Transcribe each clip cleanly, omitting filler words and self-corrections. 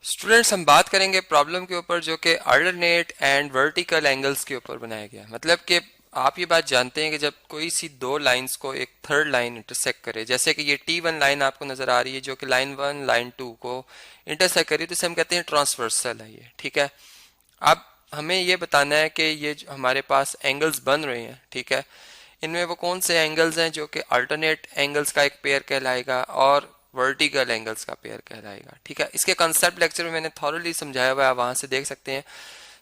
Students, हम बात करेंगे प्रॉब्लम के ऊपर जो कि अल्टरनेट एंड वर्टिकल एंगल्स के ऊपर बनाया गया है। मतलब कि आप ये बात जानते हैं कि जब कोई सी दो लाइंस को एक थर्ड लाइन इंटरसेक्ट करे, जैसे कि ये T1 लाइन आपको नजर आ रही है जो कि लाइन 1 लाइन 2 को इंटरसेक्ट करी, तो इसे हम कहते हैं ट्रांसवर्सल है ये। ठीक है, अब हमें ये बताना है कि ये जो हमारे पास एंगल्स बन रहे हैं, ठीक है, इनमें वो कौन से एंगल्स हैं जो कि अल्टरनेट एंगल्स का एक पेयर कहलाएगा और वर्टिकल एंगल्स का पेयर कहलाएगा। ठीक है, इसके कंसेप्ट लेक्चर में मैंने थॉरली समझाया हुआ है, वहां से देख सकते हैं।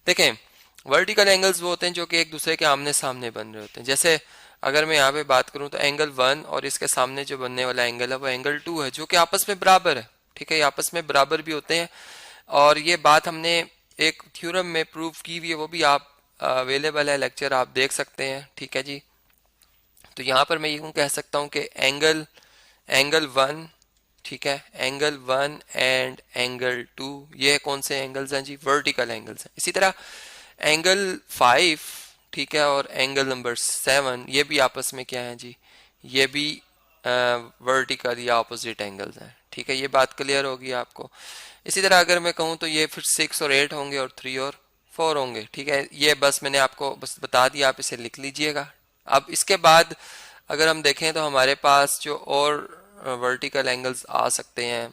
देखें, वर्टिकल एंगल्स वो होते हैं जो कि एक दूसरे के आमने सामने बन रहे होते हैं। जैसे अगर मैं यहाँ पे बात करूं तो एंगल 1 और इसके सामने जो बनने वाला एंगल है वो एंगल 2 है, जो कि आपस में बराबर है। ठीक है, ये आपस में बराबर भी होते हैं और ये बात हमने एक थ्योरम में प्रूव की हुई है, वो भी आप अवेलेबल है, लेक्चर आप देख सकते हैं। ठीक है जी, तो यहाँ पर मैं यूं कह सकता हूँ कि एंगल एंगल 1, ठीक है, एंगल 1 एंड एंगल 2 ये कौन से एंगल्स हैं जी? वर्टिकल एंगल्स हैं। इसी तरह एंगल 5, ठीक है, और एंगल नंबर 7 ये भी आपस में क्या है जी? ये भी वर्टिकल या ऑपोजिट एंगल्स हैं। ठीक है, ये बात क्लियर होगी आपको। इसी तरह अगर मैं कहूँ तो ये फिर 6 और 8 होंगे और 3 और 4 होंगे। ठीक है, ये बस मैंने आपको बस बता दिया, आप इसे लिख लीजिएगा। अब इसके बाद अगर हम देखें तो हमारे पास जो और वर्टिकल एंगल्स आ सकते हैं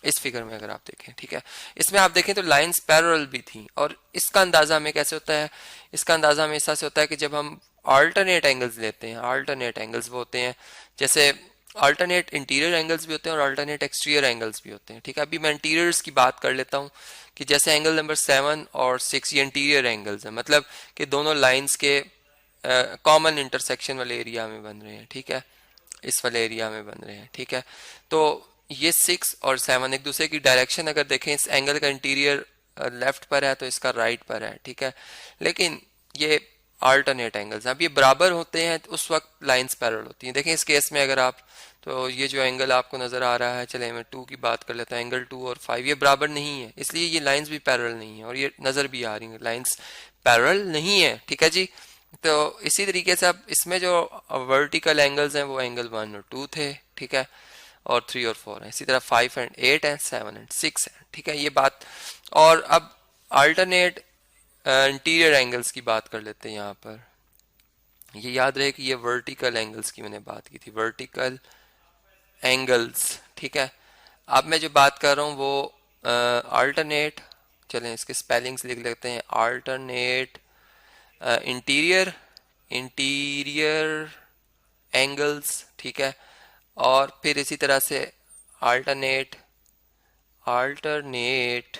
इस फिगर में अगर आप देखें, ठीक है, इसमें आप देखें तो लाइंस पैरेलल भी थी। और इसका अंदाजा हमें कैसे होता है? इसका अंदाजा हमेशा से होता है कि जब हम अल्टरनेट एंगल्स लेते हैं, अल्टरनेट एंगल्स वो होते हैं जैसे अल्टरनेट इंटीरियर एंगल्स भी होते हैं और अल्टरनेट एक्सटीरियर एंगल्स भी होते हैं। ठीक है, अभी मैं इंटीरियर्स की बात कर लेता हूँ कि जैसे एंगल नंबर 7 और 6 ये इंटीरियर एंगल्स हैं, मतलब कि दोनों लाइंस के कॉमन इंटरसेक्शन वाले एरिया में बन रहे हैं। ठीक है, इस वाले एरिया में बन रहे हैं। ठीक है, तो ये 6 और 7 एक दूसरे की डायरेक्शन अगर देखें, इस एंगल का इंटीरियर लेफ्ट पर है तो इसका राइट पर है। ठीक है, लेकिन ये अल्टरनेट एंगल्स, अब ये बराबर होते हैं तो उस वक्त लाइंस पैरेलल होती हैं। देखें इस केस में अगर आप, तो ये जो एंगल आपको नजर आ रहा है, चले मैं 2 की बात कर लेता हूँ, एंगल 2 और 5 ये बराबर नहीं है, इसलिए ये लाइंस भी पैरेलल नहीं है और ये नजर भी आ रही है, लाइंस पैरेलल नहीं है। ठीक है जी, तो इसी तरीके से अब इसमें जो वर्टिकल एंगल्स हैं वो एंगल 1 और 2 थे। ठीक है, और 3 और 4 है। इसी तरह 5 एंड 8 है, 7 एंड 6 है। ठीक है, ये बात। और अब अल्टरनेट इंटीरियर एंगल्स की बात कर लेते हैं। यहाँ पर ये याद रहे कि ये वर्टिकल एंगल्स की मैंने बात की थी, वर्टिकल एंगल्स। ठीक है, अब मैं जो बात कर रहा हूँ वो अल्टरनेट, चलें इसके स्पेलिंग्स लिख लेते हैं, अल्टरनेट इंटीरियर इंटीरियर एंगल्स। ठीक है, और फिर इसी तरह से alternate alternate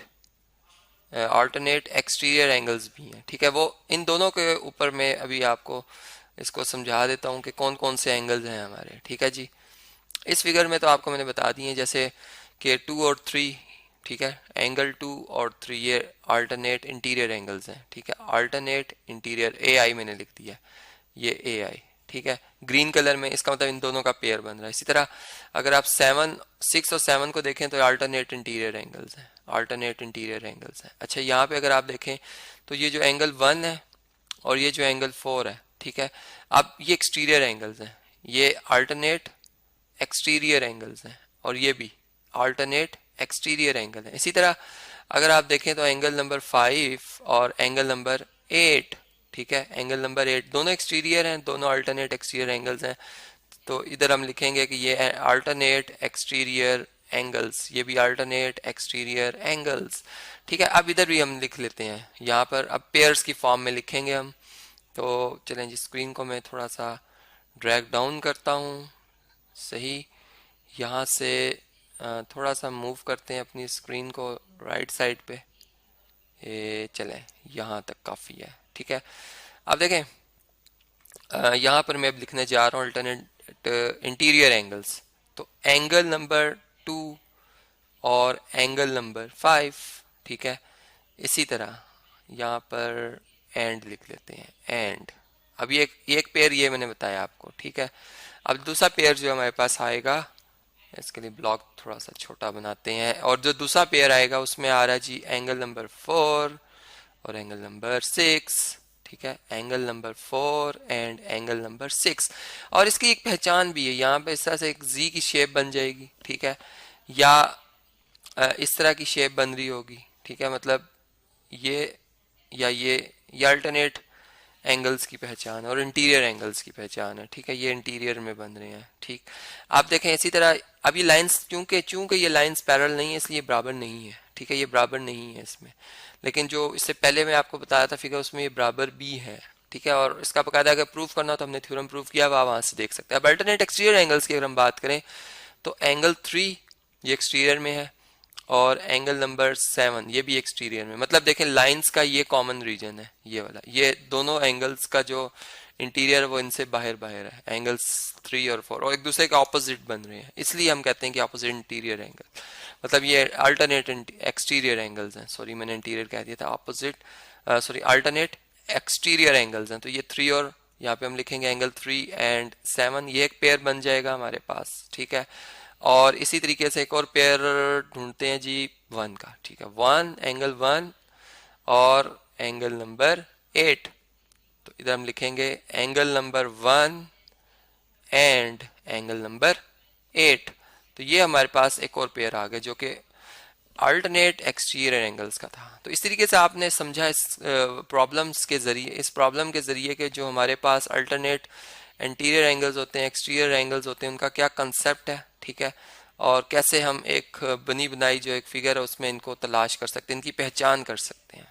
alternate exterior angles भी हैं। ठीक है, वो इन दोनों के ऊपर मैं अभी आपको इसको समझा देता हूँ कि कौन कौन से एंगल्स हैं हमारे। ठीक है जी, इस फिगर में तो आपको मैंने बता दिए हैं जैसे कि 2 और 3। ठीक है, एंगल 2 और 3 ये अल्टरनेट इंटीरियर एंगल्स हैं। ठीक है, अल्टरनेट इंटीरियर ए आई मैंने लिख दिया, ये ए आई। ठीक है, ग्रीन कलर में, इसका मतलब इन दोनों का पेयर बन रहा है। इसी तरह अगर आप 6 और 7 को देखें तो अल्टरनेट इंटीरियर एंगल्स हैं, अल्टरनेट इंटीरियर एंगल्स हैं। अच्छा, यहाँ पे अगर आप देखें तो ये जो एंगल 1 है और ये जो एंगल 4 है, ठीक है, अब ये एक्सटीरियर एंगल्स हैं, ये अल्टरनेट एक्सटीरियर एंगल्स हैं और ये भी अल्टरनेट एक्सटीरियर एंगल है। इसी तरह अगर आप देखें तो एंगल नंबर 5 और एंगल नंबर 8, ठीक है, एंगल नंबर 8 दोनों एक्सटीरियर हैं, दोनों अल्टरनेट एक्सटीरियर एंगल्स हैं। तो इधर हम लिखेंगे कि ये अल्टरनेट एक्सटीरियर एंगल्स, ये भी अल्टरनेट एक्सटीरियर एंगल्स। ठीक है, अब इधर भी हम लिख लेते हैं, यहाँ पर अब पेयर्स की फॉर्म में लिखेंगे हम। तो चलें जी, स्क्रीन को मैं थोड़ा सा ड्रैग डाउन करता हूँ, सही, यहाँ से थोड़ा सा मूव करते हैं अपनी स्क्रीन को राइट साइड पे, ये चलें यहाँ तक काफ़ी है। ठीक है, अब देखें यहाँ पर मैं अब लिखने जा रहा हूँ अल्टरनेट इंटीरियर एंगल्स। तो एंगल नंबर 2 और एंगल नंबर 5, ठीक है, इसी तरह यहाँ पर एंड लिख लेते हैं, एंड। अब ये एक पेयर ये मैंने बताया आपको। ठीक है, अब दूसरा पेयर जो हमारे पास आएगा, इसके लिए ब्लॉक थोड़ा सा छोटा बनाते हैं, और जो दूसरा पेयर आएगा उसमें आ रहा है जी एंगल नंबर 4 और एंगल नंबर 6। ठीक है, angle number 4 and angle number 6। और इसकी एक पहचान भी है, यहाँ पे इस तरह से एक जी की शेप बन जाएगी। ठीक है, या इस तरह की शेप बन रही होगी, ठीक है, मतलब ये या ये अल्टरनेट एंगल्स की पहचान है और इंटीरियर एंगल्स की पहचान है, ठीक है, ये इंटीरियर में बन रहे हैं, ठीक। आप देखें इसी तरह अब ये लाइंस चूंकि चूंकि ये लाइंस पैरेलल नहीं है इसलिए बराबर नहीं है, ठीक है, ये बराबर नहीं है इसमें, लेकिन जो इससे पहले मैं आपको बताया था फिगर उसमें ये बराबर भी है, ठीक है, और इसका बकायदा अगर प्रूफ करना हो तो हमने थ्योरम प्रूफ किया, आप वहां से देख सकते हैं। अब अल्टरनेट एक्सटीरियर एंगल्स की अगर हम बात करें तो एंगल 3 ये एक्सटीरियर में है और एंगल नंबर 7 ये भी एक्सटीरियर में, मतलब देखें लाइंस का ये कॉमन रीजन है, ये वाला, ये दोनों एंगल्स का जो इंटीरियर वो इनसे बाहर बाहर है, एंगल्स 3 और 4 और एक दूसरे के ऑपोजिट बन रहे हैं, इसलिए हम कहते हैं कि ऑपोजिट इंटीरियर एंगल, मतलब ये अल्टरनेट एक्सटीरियर एंगल्स हैं, सॉरी मैंने इंटीरियर कह दिया था, opposite sorry alternate exterior angles हैं। तो ये 3 और यहाँ पे हम लिखेंगे एंगल 3 एंड 7, ये एक पेयर बन जाएगा हमारे पास, ठीक है। और इसी तरीके से एक और पेयर ढूंढते हैं जी 1 का, ठीक है, 1 एंगल 1 और एंगल नंबर 8, तो इधर हम लिखेंगे angle number 1 and angle number 8, तो ये हमारे पास एक और पेयर आ गया जो कि अल्टरनेट एक्सटीरियर एंगल्स का था। तो इस तरीके से आपने समझा इस प्रॉब्लम्स के जरिए, इस प्रॉब्लम के जरिए कि जो हमारे पास अल्टरनेट इंटीरियर एंगल्स होते हैं, एक्सटीरियर एंगल्स होते हैं, उनका क्या कंसेप्ट है, ठीक है, और कैसे हम एक बनी बनाई जो एक फिगर है उसमें इनको तलाश कर सकते हैं, इनकी पहचान कर सकते हैं।